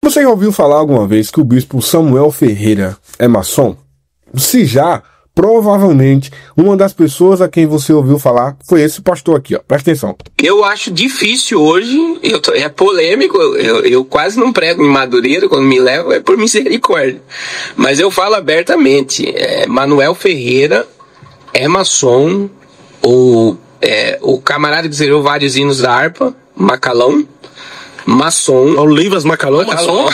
Você já ouviu falar alguma vez que o bispo Samuel Ferreira é maçom? Se já, provavelmente uma das pessoas a quem você ouviu falar foi esse pastor aqui, ó. Presta atenção. Eu acho difícil hoje, é polêmico, eu quase não prego em Madureira, quando me levo é por misericórdia. Mas eu falo abertamente, Manuel Ferreira é maçom, o camarada que escreveu vários hinos da harpa, Macalão, maçom. Olivas Macalão, maçom?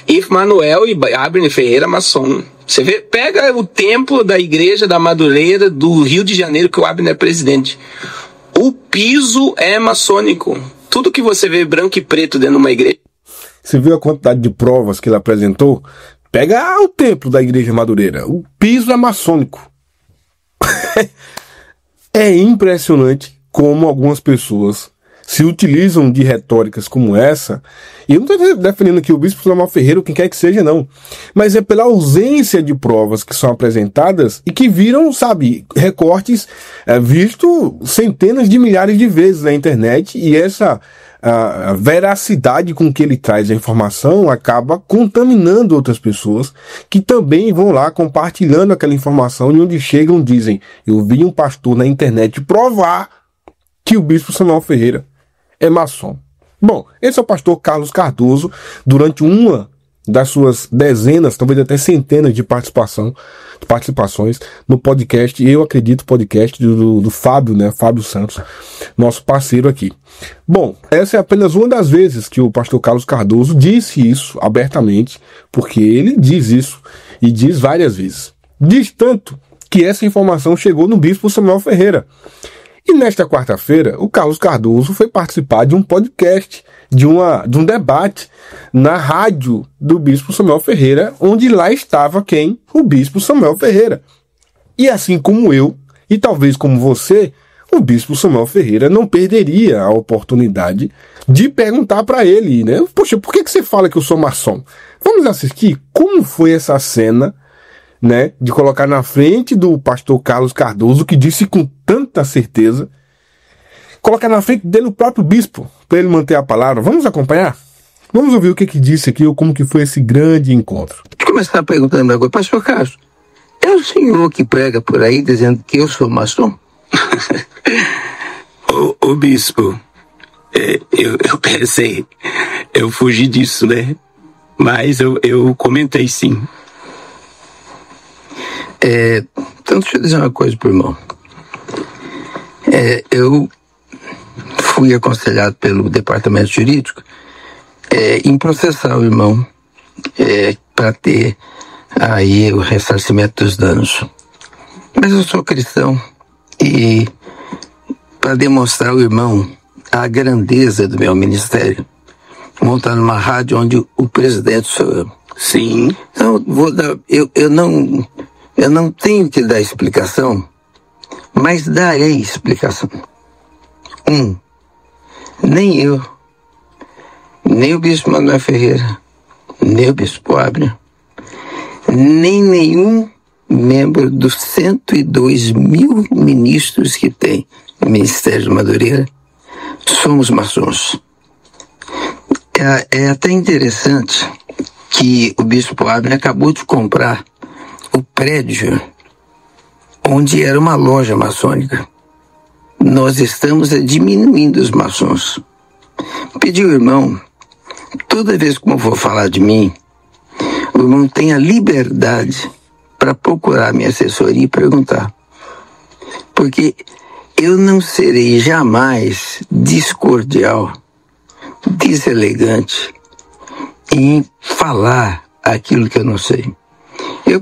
E Manuel e Abner Ferreira, maçom. Você vê, pega o templo da igreja da Madureira do Rio de Janeiro, que o Abner é presidente. O piso é maçônico. Tudo que você vê branco e preto dentro de uma igreja. Você viu a quantidade de provas que ele apresentou? Pega o templo da igreja Madureira. O piso é maçônico. É impressionante como algumas pessoas se utilizam de retóricas como essa. E eu não estou defendendo aqui o bispo Samuel Ferreira ou quem quer que seja, não. Mas é pela ausência de provas que são apresentadas e que viram, sabe, recortes visto centenas de milhares de vezes na internet, e essa a veracidade com que ele traz a informação acaba contaminando outras pessoas que também vão lá compartilhando aquela informação, e onde chegam dizem: eu vi um pastor na internet provar que o bispo Samuel Ferreira é maçom. Bom, esse é o pastor Carlos Cardoso. Durante uma das suas dezenas, talvez até centenas de participações no podcast, eu acredito, podcast do Fábio, né? Fábio Santos, nosso parceiro aqui. Bom, essa é apenas uma das vezes que o pastor Carlos Cardoso disse isso abertamente, porque ele diz isso e diz várias vezes. Diz tanto que essa informação chegou no bispo Samuel Ferreira. E nesta quarta-feira, o Carlos Cardoso foi participar de um podcast, de um debate na rádio do bispo Samuel Ferreira, onde lá estava quem? O bispo Samuel Ferreira. E assim como eu, e talvez como você, o bispo Samuel Ferreira não perderia a oportunidade de perguntar para ele, né? Poxa, por que você fala que eu sou maçom? Vamos assistir como foi essa cena, né, de colocar na frente do pastor Carlos Cardoso, que disse com tanta certeza, colocar na frente dele o próprio bispo, para ele manter a palavra. Vamos acompanhar? Vamos ouvir o que disse aqui, ou como que foi esse grande encontro. Vou começar perguntando agora: pastor Carlos, é o senhor que prega por aí dizendo que eu sou maçom? Ô bispo, eu pensei, eu fugi disso, né? Mas eu comentei sim. Então deixa eu dizer uma coisa pro irmão. Eu fui aconselhado pelo departamento jurídico em processar o irmão para ter aí o ressarcimento dos danos. Mas eu sou cristão, e para demonstrar ao irmão a grandeza do meu ministério, montar numa rádio onde o presidente sou eu. Sim. Então eu não tenho que dar explicação, mas darei explicação. Nem eu, nem o bispo Manuel Ferreira, nem o bispo Abner, nem nenhum membro dos 102 mil ministros que tem no Ministério de Madureira somos maçons. É até interessante que o bispo Abner acabou de comprar o prédio onde era uma loja maçônica. Nós estamos diminuindo os maçons. Pedi ao irmão, toda vez que eu for falar de mim, o irmão tem a liberdade para procurar minha assessoria e perguntar. Porque eu não serei jamais discordial, deselegante em falar aquilo que eu não sei. Eu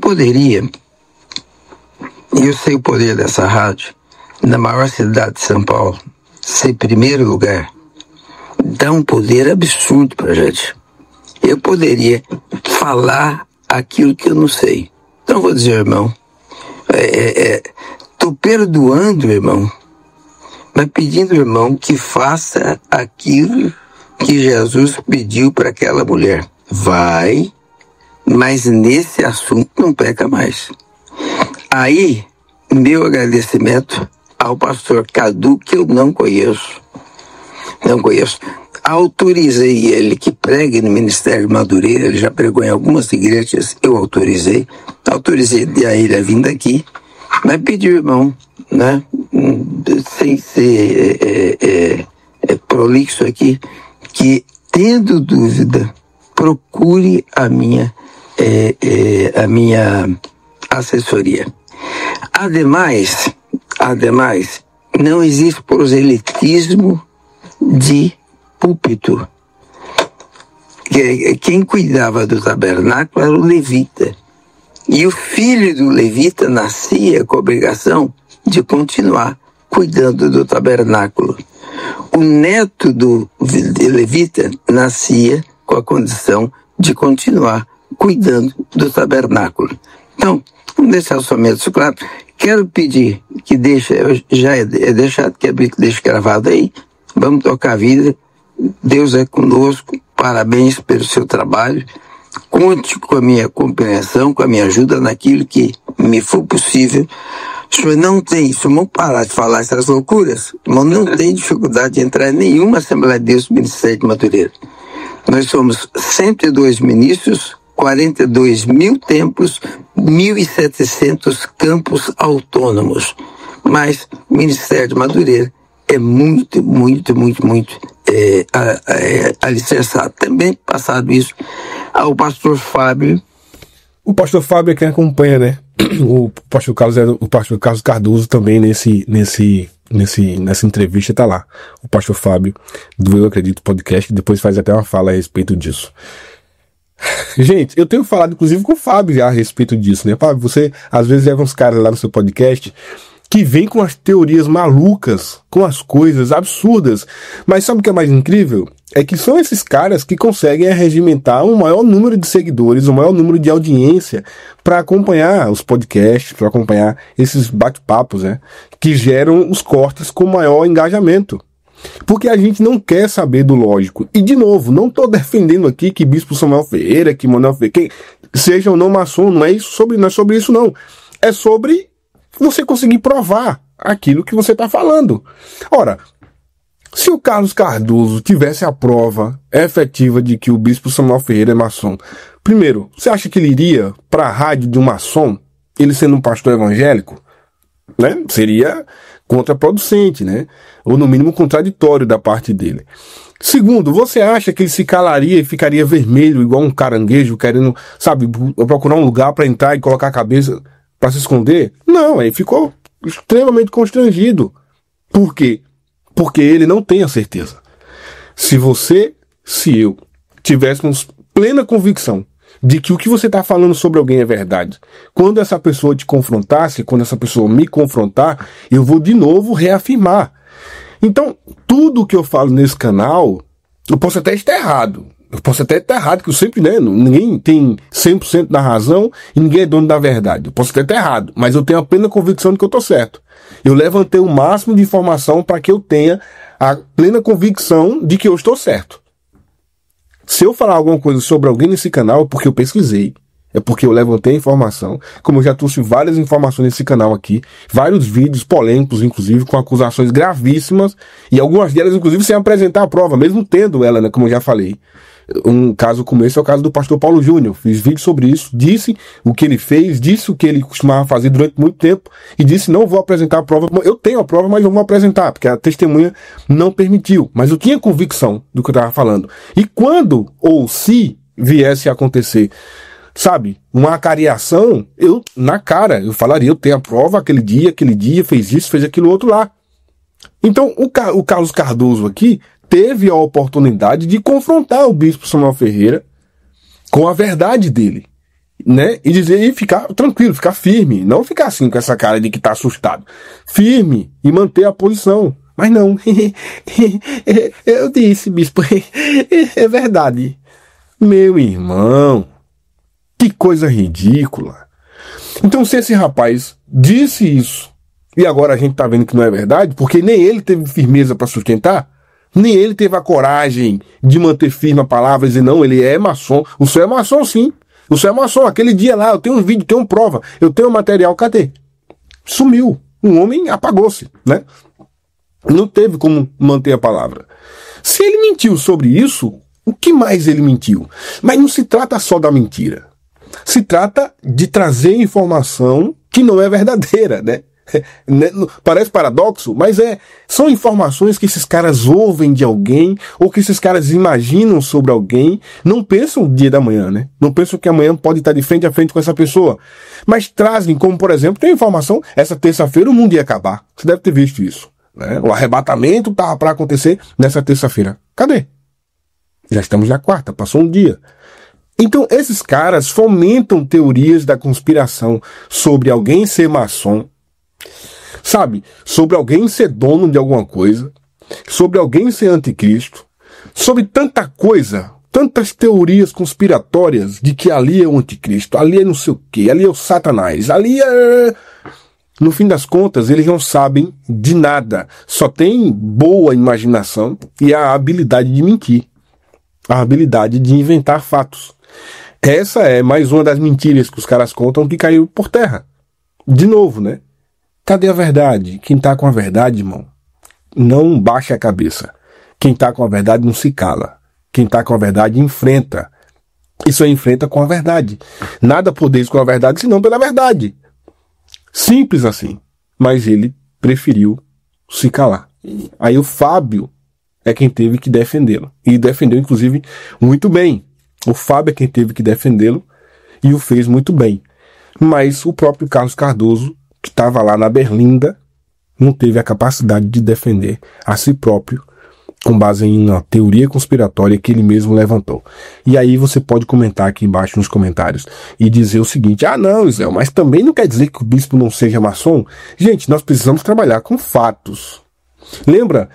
sei o poder dessa rádio, na maior cidade de São Paulo, ser primeiro lugar, dá um poder absurdo pra gente. Eu poderia falar aquilo que eu não sei. Então vou dizer, irmão, tô perdoando, irmão, mas pedindo, irmão, que faça aquilo que Jesus pediu para aquela mulher. Vai, mas nesse assunto não peca mais. Aí, meu agradecimento ao pastor Cadu, que eu não conheço. autorizei ele que pregue no Ministério de Madureira, ele já pregou em algumas igrejas, eu autorizei a ele a vir daqui, mas pedi, irmão, né, sem ser prolixo aqui, que tendo dúvida, procure a minha assessoria. Ademais, não existe proselitismo de púlpito. Quem cuidava do tabernáculo era o levita. E o filho do levita nascia com a obrigação de continuar cuidando do tabernáculo. O neto do levita nascia com a condição de continuar cuidando do tabernáculo. Então, vamos deixar somente isso claro. Quero pedir que já é deixado, que deixe gravado aí. Vamos tocar a vida. Deus é conosco. Parabéns pelo seu trabalho. Conte com a minha compreensão, com a minha ajuda naquilo que me for possível. O senhor não parar de falar essas loucuras, mas não tem dificuldade de entrar em nenhuma Assembleia de Deus do Ministério de Madureira. Nós somos 102 ministros, 42 mil templos, 1.700 campos autônomos. Mas o Ministério de Madureira é muito alicerçado. Também passado isso ao pastor Fábio. O pastor Fábio é quem acompanha, né? O pastor Carlos Cardoso também nessa entrevista tá lá. O pastor Fábio do Eu Acredito Podcast, que depois faz até uma fala a respeito disso. Gente, eu tenho falado inclusive com o Fábio já a respeito disso, né? Fábio, você às vezes leva uns caras lá no seu podcast que vem com as teorias malucas, com as coisas absurdas. Mas sabe o que é mais incrível? É que são esses caras que conseguem arregimentar um maior número de seguidores, um maior número de audiência para acompanhar os podcasts, para acompanhar esses bate-papos, né? Que geram os cortes com maior engajamento. Porque a gente não quer saber do lógico. E, de novo, não estou defendendo aqui que Bispo Samuel Ferreira, que Manuel Ferreira, seja ou não maçom, não é sobre isso, não. É sobre você conseguir provar aquilo que você está falando. Ora, se o Carlos Cardoso tivesse a prova efetiva de que o Bispo Samuel Ferreira é maçom, primeiro, você acha que ele iria para a rádio de um maçom, ele sendo um pastor evangélico? Né? Seria contraproducente, né? Ou no mínimo contraditório da parte dele. Segundo, você acha que ele se calaria e ficaria vermelho igual um caranguejo querendo, sabe, procurar um lugar para entrar e colocar a cabeça para se esconder? Não, ele ficou extremamente constrangido. Por quê? Porque ele não tem a certeza. Se eu tivéssemos plena convicção de que o que você está falando sobre alguém é verdade, quando essa pessoa te confrontasse, quando essa pessoa me confrontar, eu vou de novo reafirmar. Então, tudo que eu falo nesse canal, eu posso até estar errado. Que eu sempre, né, ninguém tem 100% da razão e ninguém é dono da verdade. Eu posso até estar errado, mas eu tenho a plena convicção de que eu estou certo. Eu levantei o máximo de informação para que eu tenha a plena convicção de que eu estou certo. Se eu falar alguma coisa sobre alguém nesse canal, é porque eu pesquisei. É porque eu levantei a informação. Como eu já trouxe várias informações nesse canal aqui. Vários vídeos polêmicos, inclusive, com acusações gravíssimas. E algumas delas, inclusive, sem apresentar a prova, mesmo tendo ela, né, como eu já falei. Um caso como esse é o caso do pastor Paulo Júnior. Fiz vídeo sobre isso, disse o que ele fez, disse o que ele costumava fazer durante muito tempo e disse: não vou apresentar a prova. Eu tenho a prova, mas não vou apresentar, porque a testemunha não permitiu. Mas eu tinha convicção do que eu estava falando. E quando ou se viesse a acontecer, sabe, uma acariação, eu falaria: eu tenho a prova, aquele dia fez isso, fez aquilo outro lá. Então o Carlos Cardoso aqui teve a oportunidade de confrontar o Bispo Samuel Ferreira com a verdade dele, né? E dizer, e ficar tranquilo, ficar firme, não ficar assim com essa cara de que tá assustado. Firme e manter a posição. Mas não, eu disse, bispo, é verdade. Meu irmão, que coisa ridícula. Então, se esse rapaz disse isso e agora a gente tá vendo que não é verdade, porque nem ele teve firmeza para sustentar, nem ele teve a coragem de manter firme a palavra e dizer: não, ele é maçom. O senhor é maçom, sim. O senhor é maçom. Aquele dia lá, eu tenho um vídeo, tenho prova, eu tenho material, cadê? Sumiu. O homem apagou-se, né? Não teve como manter a palavra. Se ele mentiu sobre isso, o que mais ele mentiu? Mas não se trata só da mentira. Se trata de trazer informação que não é verdadeira, né? Parece paradoxo, mas são informações que esses caras ouvem de alguém, ou que esses caras imaginam sobre alguém, não pensam o dia da manhã, né? Não pensam que amanhã pode estar de frente a frente com essa pessoa, mas trazem, como por exemplo, tem informação, essa terça-feira o mundo ia acabar. Você deve ter visto isso, né? O arrebatamento estava para acontecer nessa terça-feira. Cadê? Já estamos na quarta, passou um dia. Então esses caras fomentam teorias da conspiração sobre alguém ser maçom, sabe, sobre alguém ser dono de alguma coisa, sobre alguém ser anticristo, sobre tanta coisa, tantas teorias conspiratórias de que ali é o anticristo, ali é não sei o que, ali é o Satanás, ali é... No fim das contas, eles não sabem de nada, só tem boa imaginação e a habilidade de mentir, a habilidade de inventar fatos. Essa é mais uma das mentiras que os caras contam que caiu por terra. De novo, né? Cadê a verdade? Quem tá com a verdade, irmão, não baixa a cabeça. Quem tá com a verdade não se cala. Quem tá com a verdade enfrenta. E só enfrenta com a verdade. Nada podeis com a verdade, senão pela verdade. Simples assim. Mas ele preferiu se calar. Aí o Fábio é quem teve que defendê-lo. E defendeu, inclusive, muito bem. O Fábio é quem teve que defendê-lo e o fez muito bem. Mas o próprio Carlos Cardoso, que estava lá na Berlinda, não teve a capacidade de defender a si próprio com base em uma teoria conspiratória que ele mesmo levantou. E aí você pode comentar aqui embaixo nos comentários e dizer o seguinte: ah não, Israel, mas também não quer dizer que o bispo não seja maçom? Gente, nós precisamos trabalhar com fatos. Lembra?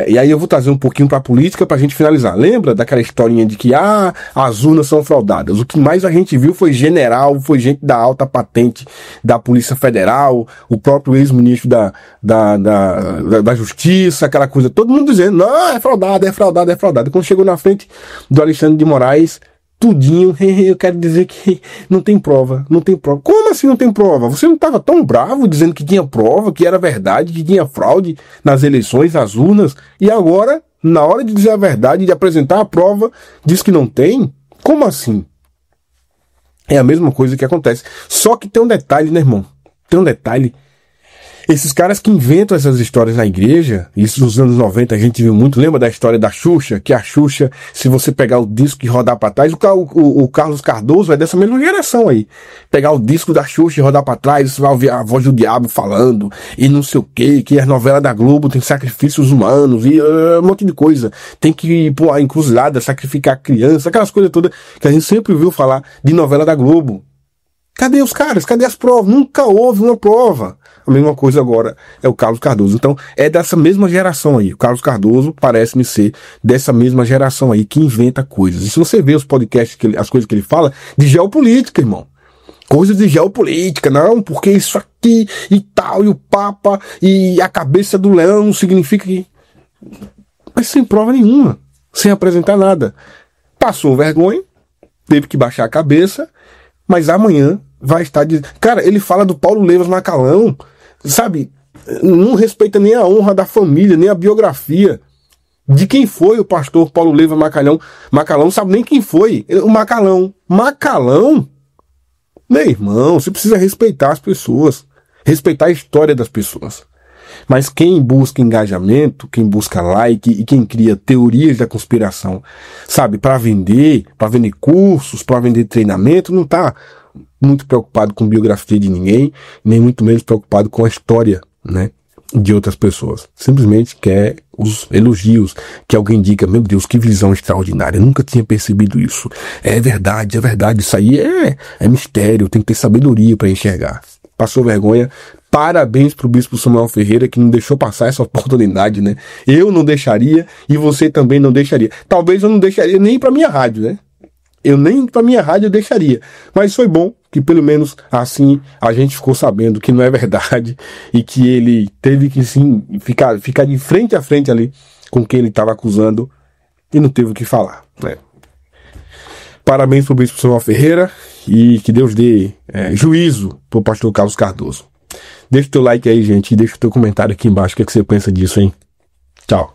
E aí eu vou trazer um pouquinho para a política para a gente finalizar. Lembra daquela historinha de que as urnas são fraudadas? O que mais a gente viu foi general, foi gente da alta patente da Polícia Federal, o próprio ex-ministro da Justiça, aquela coisa, todo mundo dizendo, não, é fraudado, é fraudado, é fraudado. Quando chegou na frente do Alexandre de Moraes, tudinho, eu quero dizer que não tem prova, não tem prova. Como assim não tem prova? Você não estava tão bravo dizendo que tinha prova, que era verdade, que tinha fraude nas eleições, nas urnas, e agora, na hora de dizer a verdade, de apresentar a prova, diz que não tem? Como assim? É a mesma coisa que acontece. Só que tem um detalhe, né, irmão? Tem um detalhe. Esses caras que inventam essas histórias na igreja, isso nos anos 90 a gente viu muito, lembra da história da Xuxa? Que a Xuxa, se você pegar o disco e rodar pra trás, o Carlos Cardoso é dessa mesma geração aí. Pegar o disco da Xuxa e rodar pra trás, você vai ouvir a voz do diabo falando, e não sei o que as novelas da Globo tem sacrifícios humanos, e um monte de coisa. Tem que ir pra encruzilhada, sacrificar criança, aquelas coisas todas que a gente sempre ouviu falar de novela da Globo. Cadê os caras? Cadê as provas? Nunca houve uma prova. A mesma coisa agora é o Carlos Cardoso. Então, é dessa mesma geração aí. O Carlos Cardoso parece-me ser dessa mesma geração aí que inventa coisas. E se você vê os podcasts, as coisas que ele fala, de geopolítica, irmão. Coisas de geopolítica, não, porque isso aqui e tal, e o Papa, e a cabeça do leão significa que... Mas sem prova nenhuma. Sem apresentar nada. Passou vergonha, teve que baixar a cabeça, mas amanhã vai estar... Cara, ele fala do Paulo Levas Macalão, sabe? Não respeita nem a honra da família, nem a biografia de quem foi o pastor Paulo Levas Macalão. Macalão, sabe nem quem foi. O Macalão. Macalão? Meu irmão, você precisa respeitar as pessoas. Respeitar a história das pessoas. Mas quem busca engajamento, quem busca like e quem cria teorias da conspiração, sabe, para vender cursos, para vender treinamento, não tá muito preocupado com biografia de ninguém, nem muito menos preocupado com a história, né, de outras pessoas. Simplesmente quer os elogios, que alguém diga, meu Deus, que visão extraordinária, eu nunca tinha percebido isso. É verdade, isso aí é mistério, tem que ter sabedoria para enxergar. Passou vergonha. Parabéns pro bispo Samuel Ferreira, que não deixou passar essa oportunidade, né? Eu não deixaria e você também não deixaria. Talvez eu não deixaria nem pra minha rádio, né? Eu nem pra minha rádio eu deixaria. Mas foi bom que pelo menos assim a gente ficou sabendo que não é verdade e que ele teve que sim ficar de frente a frente ali com quem ele estava acusando e não teve o que falar, né? Parabéns pro bispo Samuel Ferreira e que Deus dê juízo pro pastor Carlos Cardoso. Deixa o teu like aí, gente, e deixa o teu comentário aqui embaixo, o que você pensa disso, hein? Tchau.